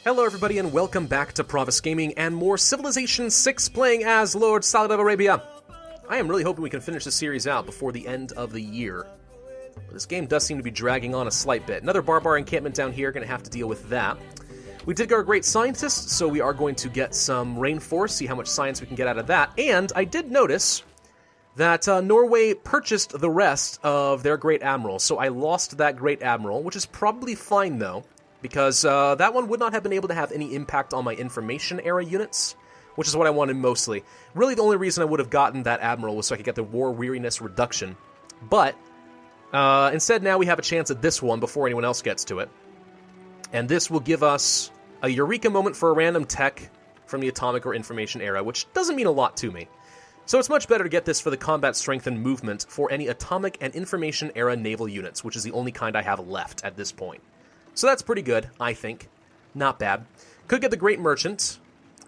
Hello everybody and welcome back to Pravus Gaming and more Civilization VI playing as Lord Saud of Arabia. I am really hoping we can finish the series out before the end of the year. But this game does seem to be dragging on a slight bit. Another barbar encampment down here, going to have to deal with that. We did get our great scientist, so we are going to get some rainforest, see how much science we can get out of that. And I did notice that Norway purchased the rest of their great admiral, so I lost that great admiral, which is probably fine though. Because that one would not have been able to have any impact on my information era units, which is what I wanted mostly. Really, the only reason I would have gotten that admiral was so I could get the war weariness reduction. But instead, now we have a chance at this one before anyone else gets to it. And this will give us a eureka moment for a random tech from the atomic or information era, which doesn't mean a lot to me. So it's much better to get this for the combat strength and movement for any atomic and information era naval units, which is the only kind I have left at this point. So that's pretty good, I think. Not bad. Could get the Great Merchant.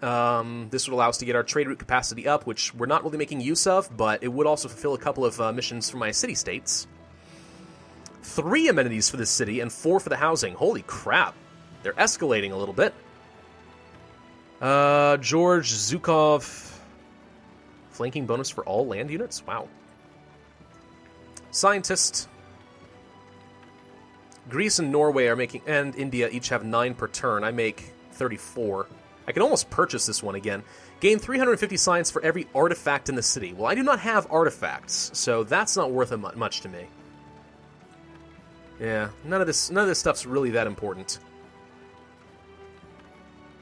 This would allow us to get our trade route capacity up, which we're not really making use of, but it would also fulfill a couple of missions for my city-states. 3 amenities for this city and 4 for the housing. Holy crap. They're escalating a little bit. George Zhukov. Flanking bonus for all land units? Wow. Scientist. Greece and Norway are making, and India each have 9 per turn. I make 34. I can almost purchase this one again. Gain 350 science for every artifact in the city. Well, I do not have artifacts, so that's not worth much to me. Yeah, none of this stuff's really that important.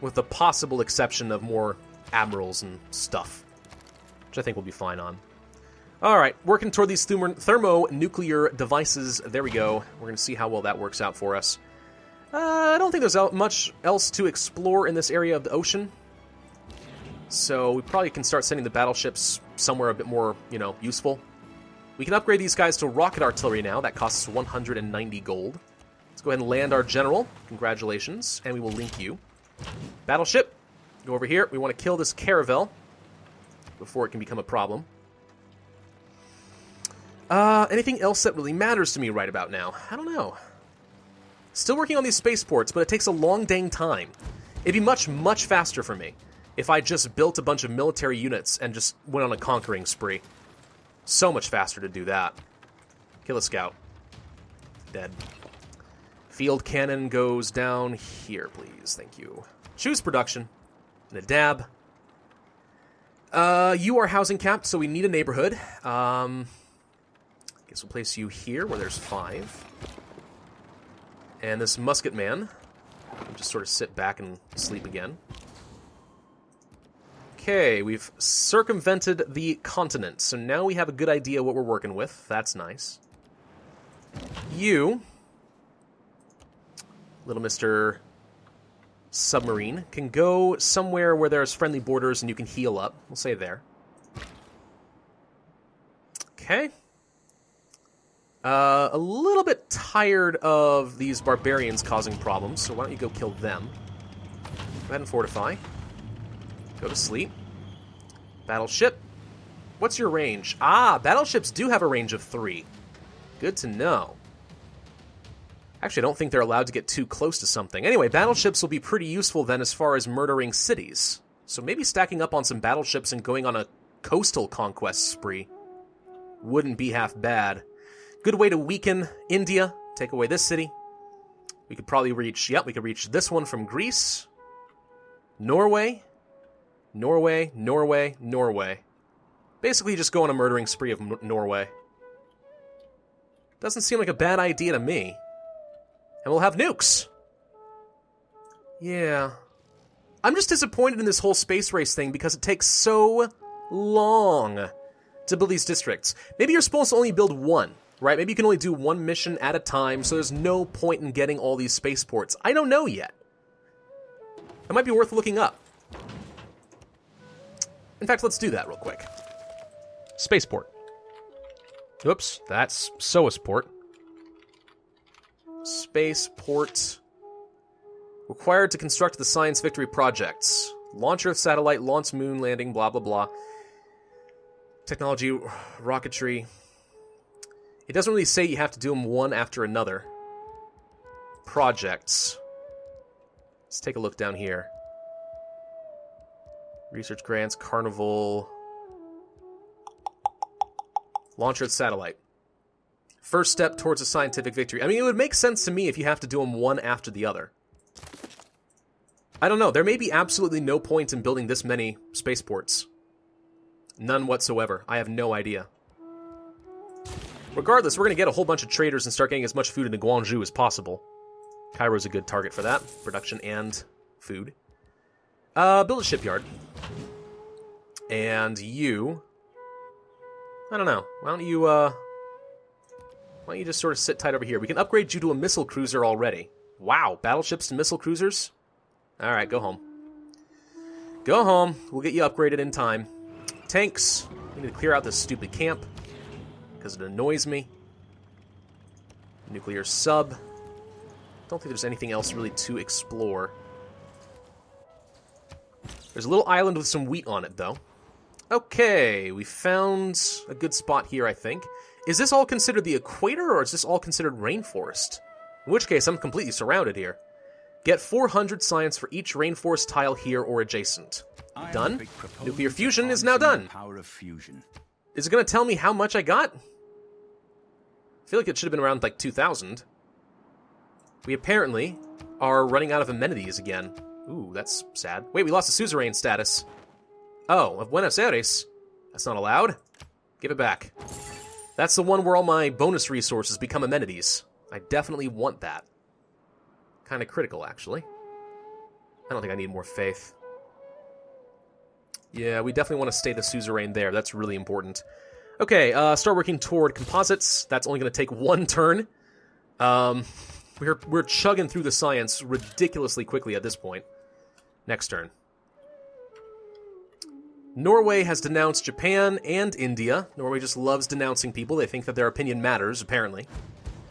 With the possible exception of more admirals and stuff, which I think we'll be fine on. Alright, working toward these thermonuclear devices. There we go. We're going to see how well that works out for us. I don't think there's much else to explore in this area of the ocean. So we probably can start sending the battleships somewhere a bit more, useful. We can upgrade these guys to rocket artillery now. That costs 190 gold. Let's go ahead and land our general. Congratulations. And we will link you. Battleship, go over here. We want to kill this caravel before it can become a problem. Anything else that really matters to me right about now? I don't know. Still working on these spaceports, but it takes a long dang time. It'd be much, much faster for me if I just built a bunch of military units and just went on a conquering spree. So much faster to do that. Kill a scout. Dead. Field cannon goes down here, please. Thank you. Choose production. And a dab. You are housing capped, so we need a neighborhood. Guess we'll place you here where there's 5. And this musket man can just sort of sit back and sleep again. Okay, we've circumvented the continent, so now we have a good idea what we're working with. That's nice. You, little Mr. Submarine, can go somewhere where there's friendly borders and you can heal up. We'll say there. Okay. A little bit tired of these barbarians causing problems, so why don't you go kill them? Go ahead and fortify. Go to sleep. Battleship. What's your range? Ah, battleships do have a range of 3. Good to know. Actually, I don't think they're allowed to get too close to something. Anyway, battleships will be pretty useful then as far as murdering cities. So maybe stacking up on some battleships and going on a coastal conquest spree wouldn't be half bad. Good way to weaken India. Take away this city. We could probably reach, we could reach this one from Greece. Norway. Norway, Norway, Norway. Basically just go on a murdering spree of Norway. Doesn't seem like a bad idea to me. And we'll have nukes. Yeah. I'm just disappointed in this whole space race thing because it takes so long to build these districts. Maybe you're supposed to only build 1. Right? Maybe you can only do 1 mission at a time, so there's no point in getting all these spaceports. I don't know yet. It might be worth looking up. In fact, let's do that real quick. Spaceport. Oops, that's Soasport. Spaceport. Required to construct the Science Victory projects. Launcher of satellite, launch moon landing, blah, blah, blah. Technology, rocketry. It doesn't really say you have to do them one after another. Projects. Let's take a look down here. Research grants, Carnival. Launch Earth satellite. First step towards a scientific victory. I mean, it would make sense to me if you have to do them one after the other. I don't know. There may be absolutely no point in building this many spaceports. None whatsoever. I have no idea. Regardless, we're going to get a whole bunch of traders and start getting as much food into Guangzhou as possible. Cairo's a good target for that. Production and food. Build a shipyard. And you... I don't know. Why don't you just sort of sit tight over here? We can upgrade you to a missile cruiser already. Wow, battleships to missile cruisers? Alright, go home. Go home. We'll get you upgraded in time. Tanks. We need to clear out this stupid camp, because it annoys me. Nuclear sub. Don't think there's anything else really to explore. There's a little island with some wheat on it, though. Okay, we found a good spot here, I think. Is this all considered the equator, or is this all considered rainforest? In which case, I'm completely surrounded here. Get 400 science for each rainforest tile here or adjacent. Done. Nuclear fusion is now done. Is it going to tell me how much I got? I feel like it should have been around, like, 2,000. We apparently are running out of amenities again. Ooh, that's sad. Wait, we lost the suzerain status. Oh, of Buenos Aires. That's not allowed. Give it back. That's the one where all my bonus resources become amenities. I definitely want that. Kind of critical, actually. I don't think I need more faith. Yeah, we definitely want to stay the suzerain there. That's really important. Okay, start working toward composites. That's only going to take one turn. We're chugging through the science ridiculously quickly at this point. Next turn. Norway has denounced Japan and India. Norway just loves denouncing people. They think that their opinion matters, apparently.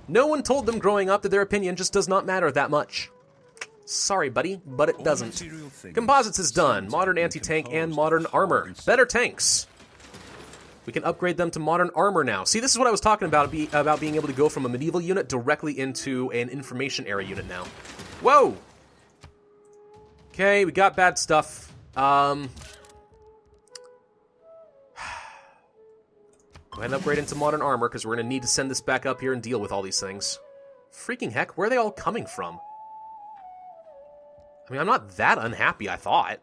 No one told them growing up that their opinion just does not matter that much. Sorry, buddy, but it doesn't. Composites is done. Modern anti-tank and modern armor. Better tanks. We can upgrade them to modern armor now. See, this is what I was talking about being able to go from a medieval unit directly into an information era unit now. Whoa! Okay, we got bad stuff. Go ahead and upgrade into modern armor, because we're going to need to send this back up here and deal with all these things. Freaking heck, where are they all coming from? I mean, I'm not that unhappy, I thought.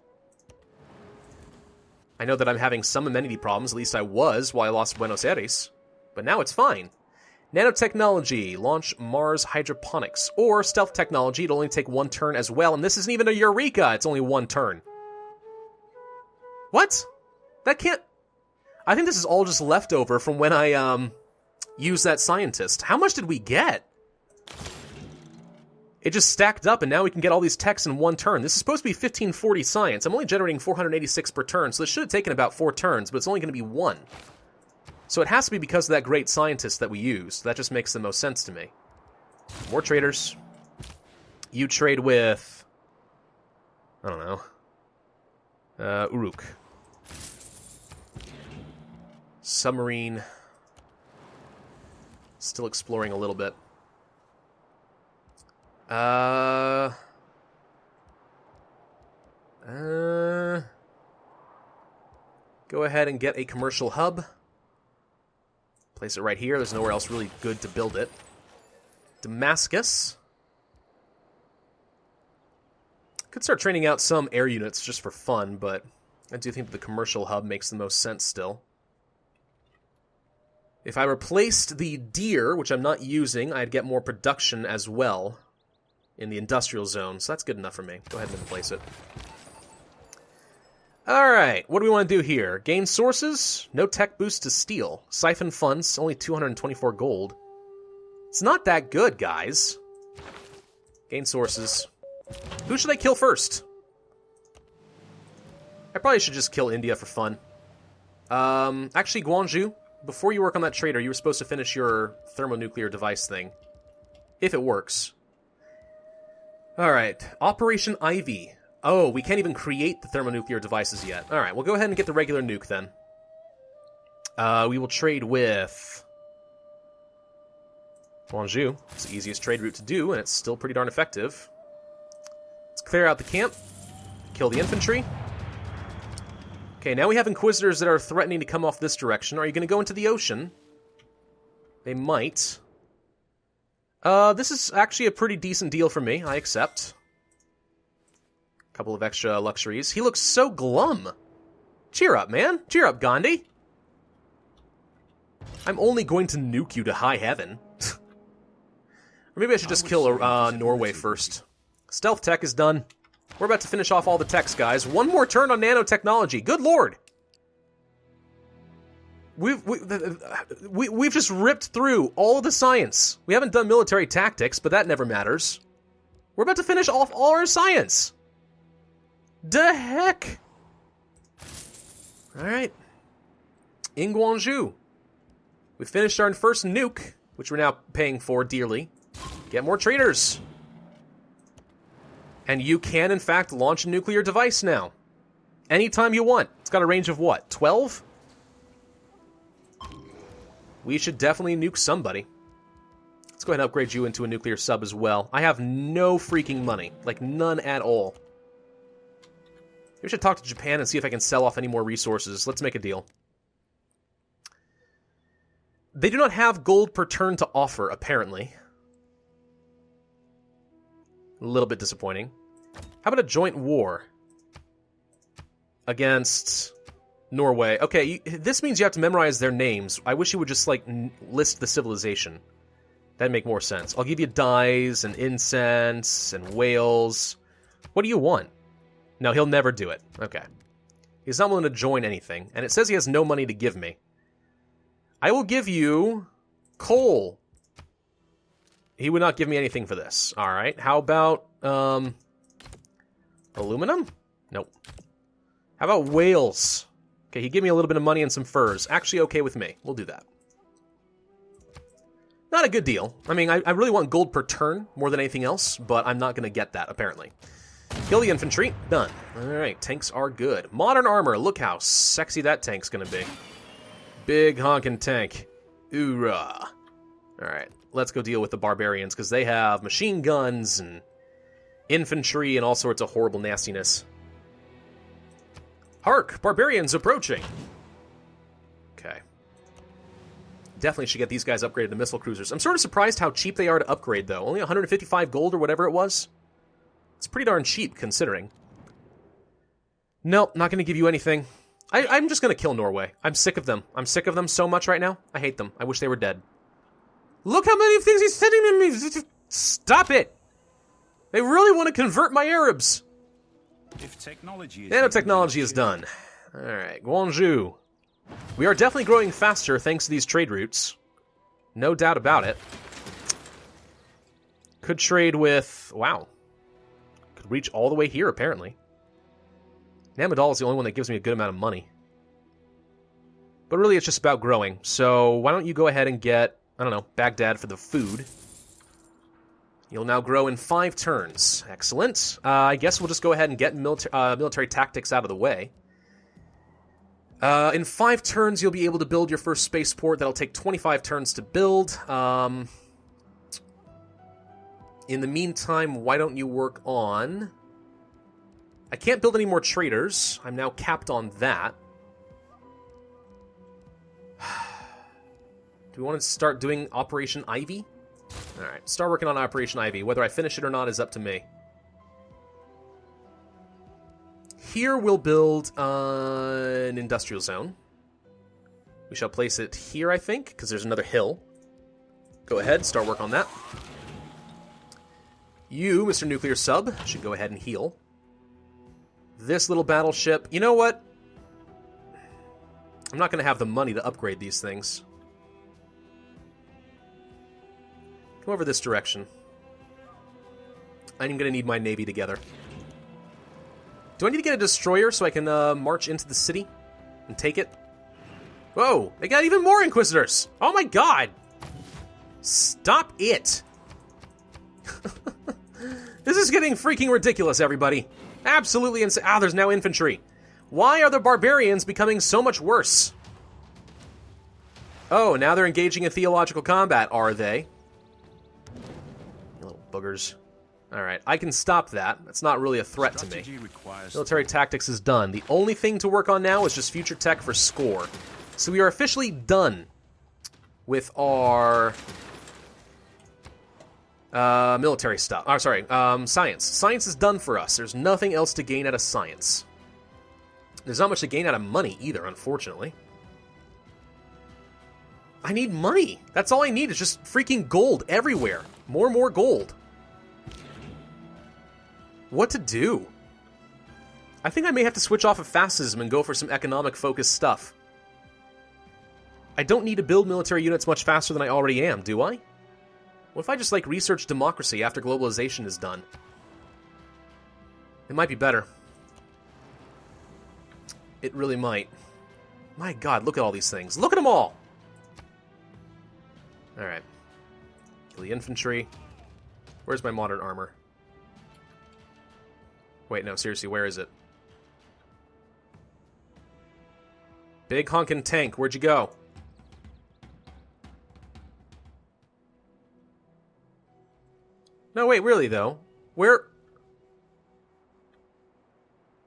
I know that I'm having some amenity problems, at least I was while I lost Buenos Aires. But now it's fine. Nanotechnology, launch Mars hydroponics. Or stealth technology, it'll only take one turn as well, and this isn't even a Eureka, it's only one turn. What? That can't... I think this is all just leftover from when I, used that scientist. How much did we get? It just stacked up, and now we can get all these techs in one turn. This is supposed to be 1540 science. I'm only generating 486 per turn, so this should have taken about 4 turns, but it's only going to be 1. So it has to be because of that great scientist that we used. That just makes the most sense to me. More traders. You trade with... I don't know. Uruk. Submarine. Still exploring a little bit. Go ahead and get a commercial hub. Place it right here. There's nowhere else really good to build it. Damascus. Could start training out some air units just for fun, but I do think the commercial hub makes the most sense still. If I replaced the deer, which I'm not using, I'd get more production as well in the industrial zone, so that's good enough for me. Go ahead and replace it. Alright, what do we want to do here? Gain sources, no tech boost to steel. Siphon funds, only 224 gold. It's not that good, guys. Gain sources. Who should I kill first? I probably should just kill India for fun. Actually, Guangzhou, before you work on that trader, you were supposed to finish your thermonuclear device thing. If it works. Alright, Operation Ivy. Oh, we can't even create the thermonuclear devices yet. Alright, we'll go ahead and get the regular nuke then. We will trade with Guangzhou. It's the easiest trade route to do, and it's still pretty darn effective. Let's Clear out the camp. Kill the infantry. Okay, now we have Inquisitors that are threatening to come off this direction. Are you going to go into the ocean? They might. This is actually a pretty decent deal for me. I accept. A couple of extra luxuries. He looks so glum. Cheer up, man. Cheer up, Gandhi. I'm only going to nuke you to high heaven. Or maybe I should just kill Norway first. Stealth tech is done. We're about to finish off all the techs, guys. One more turn on nanotechnology. Good lord. We've just ripped through all of the science. We haven't done military tactics, but that never matters. We're about to finish off all our science. The heck? Alright. In Guangzhou. We finished our first nuke, which we're now paying for dearly. Get more traders. And you can, in fact, launch a nuclear device now. Anytime you want. It's got a range of what? 12? We should definitely nuke somebody. Let's go ahead and upgrade you into a nuclear sub as well. I have no freaking money. Like, none at all. We should talk to Japan and see if I can sell off any more resources. Let's make a deal. They do not have gold per turn to offer, apparently. A little bit disappointing. How about a joint war? Against Norway. Okay, this means you have to memorize their names. I wish you would just, like, list the civilization. That'd make more sense. I'll give you dyes and incense and whales. What do you want? No, he'll never do it. Okay. He's not willing to join anything. And it says he has no money to give me. I will give you coal. He would not give me anything for this. Alright. How about, aluminum? Nope. How about whales? Okay, he gave me a little bit of money and some furs. Actually okay with me. We'll do that. Not a good deal. I mean, I really want gold per turn more than anything else, but I'm not going to get that, apparently. Kill the infantry. Done. Alright, tanks are good. Modern armor. Look how sexy that tank's going to be. Big honkin' tank. Oorah. Alright, let's go deal with the barbarians, because they have machine guns and infantry and all sorts of horrible nastiness. Hark! Barbarians approaching! Okay. Definitely should get these guys upgraded to missile cruisers. I'm sort of surprised how cheap they are to upgrade, though. Only 155 gold or whatever it was. It's pretty darn cheap, considering. Nope, not going to give you anything. I'm just going to kill Norway. I'm sick of them. I'm sick of them so much right now. I hate them. I wish they were dead. Look how many things he's sending to me! Stop it! They really want to convert my Arabs! Nanotechnology is done. Alright, Guangzhou. We are definitely growing faster thanks to these trade routes. No doubt about it. Could trade with... Wow. Could reach all the way here, apparently. Namadal is the only one that gives me a good amount of money. But really, it's just about growing. So why don't you go ahead and get, I don't know, Baghdad for the food. You'll now grow in 5 turns. Excellent. I guess we'll just go ahead and get military tactics out of the way. In 5 turns, you'll be able to build your first spaceport. That'll take 25 turns to build. In the meantime, why don't you work on... I can't build any more traders. I'm now capped on that. Do we want to start doing Operation Ivy? Alright, start working on Operation Ivy. Whether I finish it or not is up to me. Here we'll build an industrial zone. We shall place it here, I think, because there's another hill. Go ahead, start work on that. You, Mr. Nuclear Sub, should go ahead and heal. This little battleship, you know what? I'm not going to have the money to upgrade these things. Come over this direction. I'm going to need my navy together. Do I need to get a destroyer so I can march into the city and take it? Whoa, they got even more Inquisitors! Oh my god! Stop it! This is getting freaking ridiculous, everybody. Absolutely insane. Ah, there's now infantry. Why are the barbarians becoming so much worse? Oh, now they're engaging in theological combat, are they? You little boogers. Alright, I can stop that. That's not really a threat to me. Requires Military tactics is done. The only thing to work on now is just future tech for score. So we are officially done with our military stuff. Oh, sorry, science. Science is done for us. There's nothing else to gain out of science. There's not much to gain out of money either, unfortunately. I need money. That's all I need is just freaking gold everywhere. More and more gold. What to do? I think I may have to switch off of fascism and go for some economic-focused stuff. I don't need to build military units much faster than I already am, do I? What if I just, like, research democracy after globalization is done? It might be better. It really might. My god, look at all these things. Look at them all! Alright. Kill the infantry. Where's my modern armor? Wait, no, seriously, where is it? Big honkin' tank, where'd you go? No, wait, really, though? Where...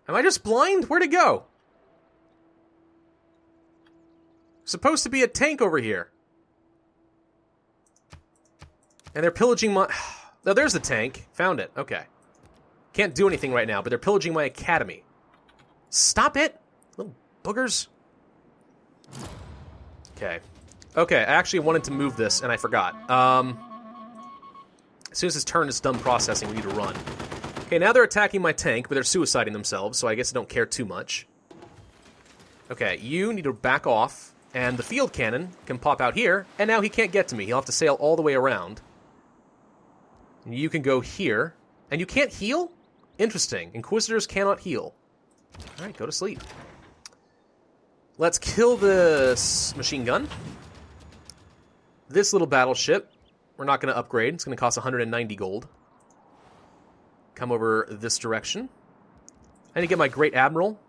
Am I just blind? Where'd it go? Supposed to be a tank over here. And they're pillaging my... Oh, there's the tank. Found it. Okay. Can't do anything right now, but they're pillaging my academy. Stop it! Little boogers. Okay. Okay, I actually wanted to move this, and I forgot. As soon as his turn is done processing, we need to run. Okay, now they're attacking my tank, but they're suiciding themselves, so I guess I don't care too much. Okay, you need to back off, and the field cannon can pop out here, and now he can't get to me. He'll have to sail all the way around. And you can go here, and you can't heal? Interesting. Inquisitors cannot heal. Alright, go to sleep. Let's kill this machine gun. This little battleship, we're not going to upgrade. It's going to cost 190 gold. Come over this direction. I need to get my Great Admiral.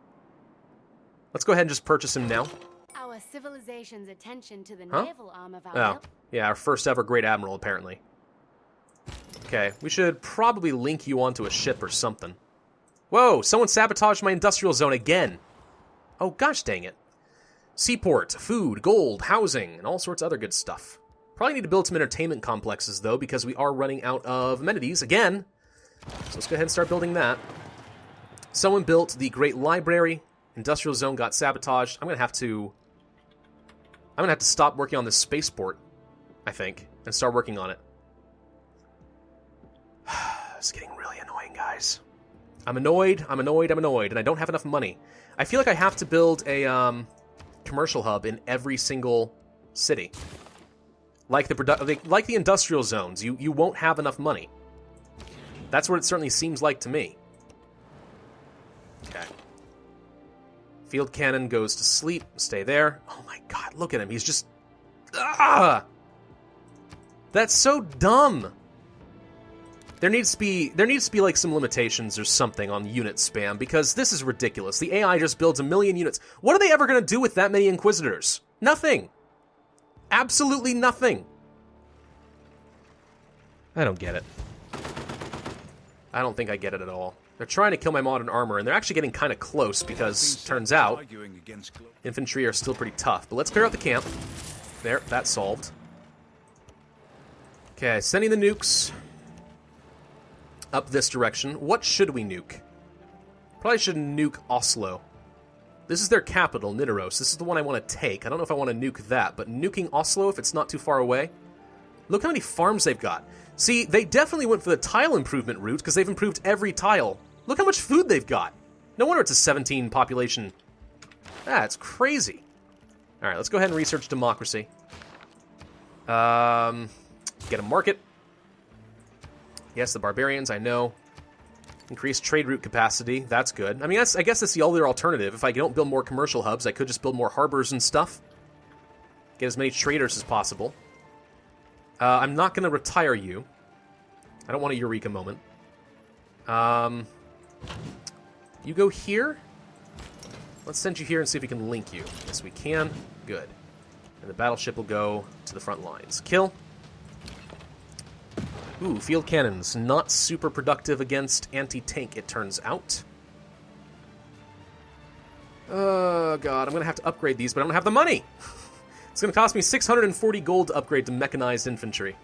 Let's go ahead and just purchase him now. Our civilization's attention to the naval arm of our Oh, yeah, our first ever Great Admiral, apparently. Okay, we should probably link you onto a ship or something. Whoa, someone sabotaged my industrial zone again. Oh, gosh dang it. Seaport, food, gold, housing, and all sorts of other good stuff. Probably need to build some entertainment complexes, though, because we are running out of amenities again. So let's go ahead and start building that. Someone built the Great Library. Industrial zone got sabotaged. I'm gonna have to stop working on this spaceport, I think, and start working on it. It's getting really annoying, guys. I'm annoyed, and I don't have enough money. I feel like I have to build a commercial hub in every single city. Like the industrial zones, you won't have enough money. That's what it certainly seems like to me. Okay. Field cannon goes to sleep. Stay there. Oh my god, look at him. He's just... Ah! That's so dumb. There needs to be like some limitations or something on unit spam, because this is ridiculous. The AI just builds 1 million units. What are they ever going to do with that many Inquisitors? Nothing. Absolutely nothing. I don't get it. I don't think I get it at all. They're trying to kill my modern armor, and they're actually getting kind of close, because turns out infantry are still pretty tough. But let's clear out the camp. There, that's solved. Okay, sending the nukes up this direction. What should we nuke? Probably should nuke Oslo. This is their capital, Nidaros. This is the one I want to take. I don't know if I want to nuke that, but nuking Oslo if it's not too far away. Look how many farms they've got. See, they definitely went for the tile improvement route because they've improved every tile. Look how much food they've got. No wonder it's a 17 population. Ah, it's crazy. All right, let's go ahead and research democracy. Get a market. Yes, the barbarians, I know. Increase trade route capacity. That's good. I mean, I guess that's the other alternative. If I don't build more commercial hubs, I could just build more harbors and stuff. Get as many traders as possible. I'm not going to retire you. I don't want a Eureka moment. You go here. Let's send you here and see if we can link you. Yes, we can. Good. And the battleship will go to the front lines. Kill. Ooh, field cannons. Not super productive against anti-tank, it turns out. Oh, God. I'm going to have to upgrade these, but I don't have the money. It's going to cost me 640 gold to upgrade to mechanized infantry.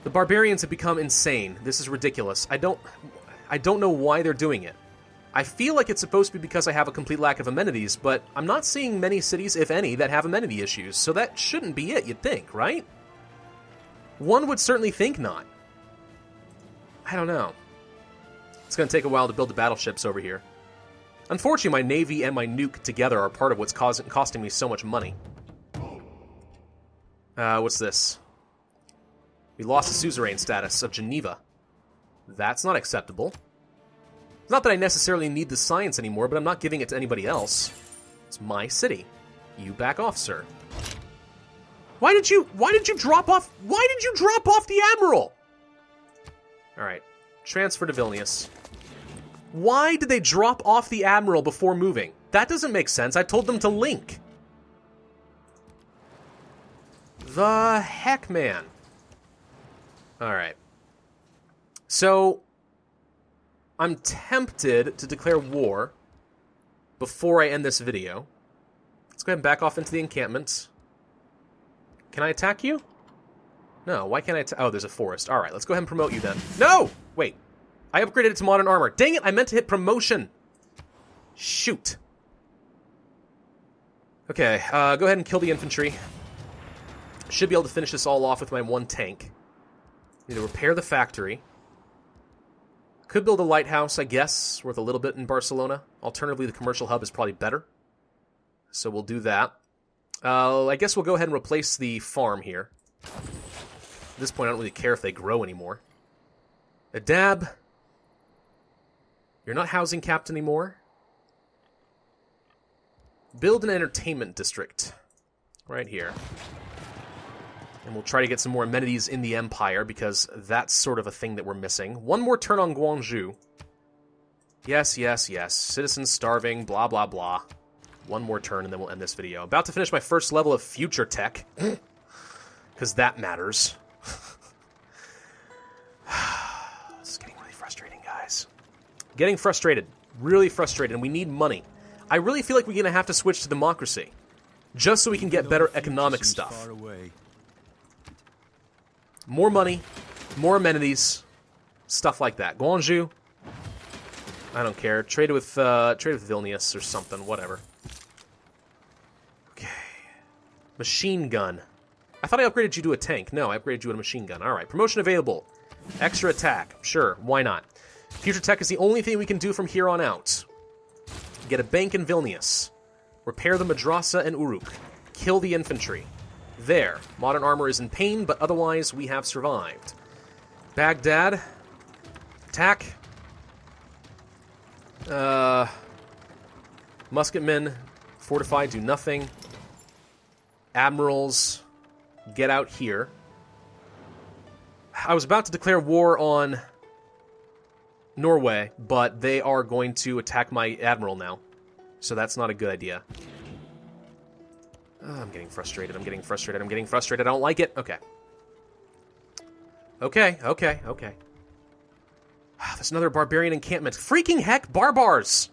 The barbarians have become insane. This is ridiculous. I don't know why they're doing it. I feel like it's supposed to be because I have a complete lack of amenities, but I'm not seeing many cities, if any, that have amenity issues, so that shouldn't be it, you'd think, right? One would certainly think not. I don't know. It's going to take a while to build the battleships over here. Unfortunately, my navy and my nuke together are part of what's costing me so much money. What's this? We lost the suzerain status of Geneva. That's not acceptable. It's not that I necessarily need the science anymore, but I'm not giving it to anybody else. It's my city. You back off, sir. Why did you drop off? Why did you drop off the admiral? All right, transfer to Vilnius. Why did they drop off the admiral before moving? That doesn't make sense. I told them to link. The heck, man. All right. So, I'm tempted to declare war before I end this video. Let's go ahead and back off into the encampment. Can I attack you? No, why can't I attack? Oh, there's a forest. All right, let's go ahead and promote you then. No! Wait. I upgraded it to modern armor. Dang it, I meant to hit promotion. Shoot. Okay, go ahead and kill the infantry. Should be able to finish this all off with my one tank. Need to repair the factory. Could build a lighthouse, I guess, worth a little bit in Barcelona. Alternatively, the commercial hub is probably better. So we'll do that. I guess we'll go ahead and replace the farm here. At this point, I don't really care if they grow anymore. Adab. You're not housing capped anymore. Build an entertainment district. Right here. And we'll try to get some more amenities in the Empire, because that's sort of a thing that we're missing. One more turn on Guangzhou. Yes, yes, yes. Citizens starving, blah, blah, blah. One more turn, and then we'll end this video. About to finish my first level of future tech. Because that matters. This is getting really frustrating, guys. Getting frustrated. Really frustrated, and we need money. I really feel like we're going to have to switch to democracy. Just so we can get better economic stuff. More money, more amenities, stuff like that. Guangzhou, I don't care. Trade with Vilnius or something, whatever. Okay. Machine gun. I thought I upgraded you to a tank. No, I upgraded you to a machine gun. All right, promotion available. Extra attack. Sure, why not? Future tech is the only thing we can do from here on out. Get a bank in Vilnius. Repair the madrasa and Uruk. Kill the infantry. There. Modern armor is in pain, but otherwise we have survived. Baghdad. Attack. Musketmen. Fortify, do nothing. Admirals. Get out here. I was about to declare war on Norway, but they are going to attack my admiral now. So that's not a good idea. Oh, I'm getting frustrated. I'm getting frustrated. I'm getting frustrated. I don't like it. Okay. Okay. There's another barbarian encampment. Freaking heck, barbars!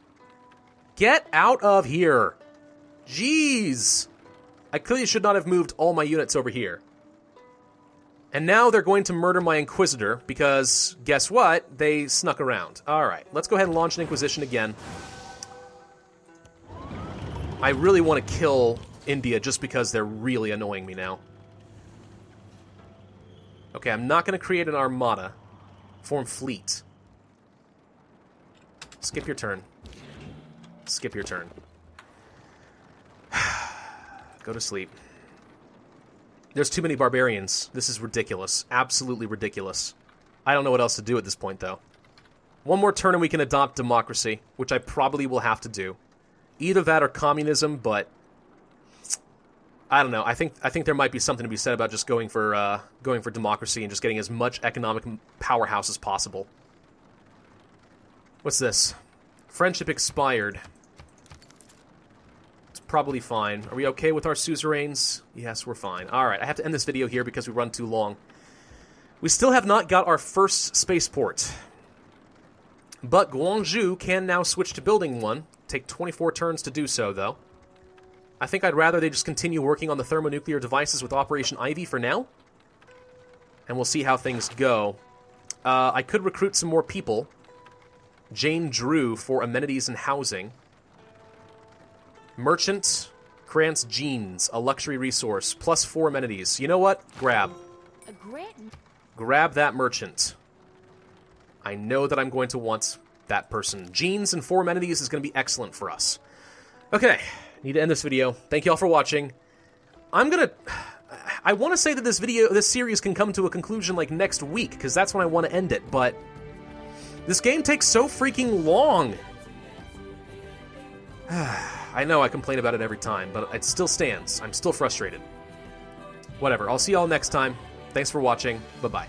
Get out of here. Jeez. I clearly should not have moved all my units over here. And now they're going to murder my Inquisitor, because guess what? They snuck around. Alright, let's go ahead and launch an Inquisition again. I really want to kill India just because they're really annoying me now. Okay, I'm not going to create an armada. Form fleet. Skip your turn. Skip your turn. Go to sleep. There's too many barbarians. This is ridiculous. Absolutely ridiculous. I don't know what else to do at this point, though. One more turn and we can adopt democracy, which I probably will have to do. Either that or communism, but I don't know. I think there might be something to be said about just going for democracy and just getting as much economic powerhouse as possible. What's this? Friendship expired. It's probably fine. Are we okay with our suzerains? Yes, we're fine. All right, I have to end this video here because we run too long. We still have not got our first spaceport. But Guangzhou can now switch to building one. Take 24 turns to do so, though. I think I'd rather they just continue working on the thermonuclear devices with Operation Ivy for now. And we'll see how things go. I could recruit some more people. Jane Drew for amenities and housing. Merchant, Krantz Jeans, a luxury resource, plus 4 amenities. You know what? Grab. Grab that merchant. I know that I'm going to want that person. Jeans and 4 amenities is going to be excellent for us. Okay, need to end this video. Thank you all for watching. I want to say that this series can come to a conclusion like next week, because that's when I want to end it, but this game takes so freaking long. I know I complain about it every time, but it still stands. I'm still frustrated. Whatever, I'll see y'all next time. Thanks for watching. Bye-bye.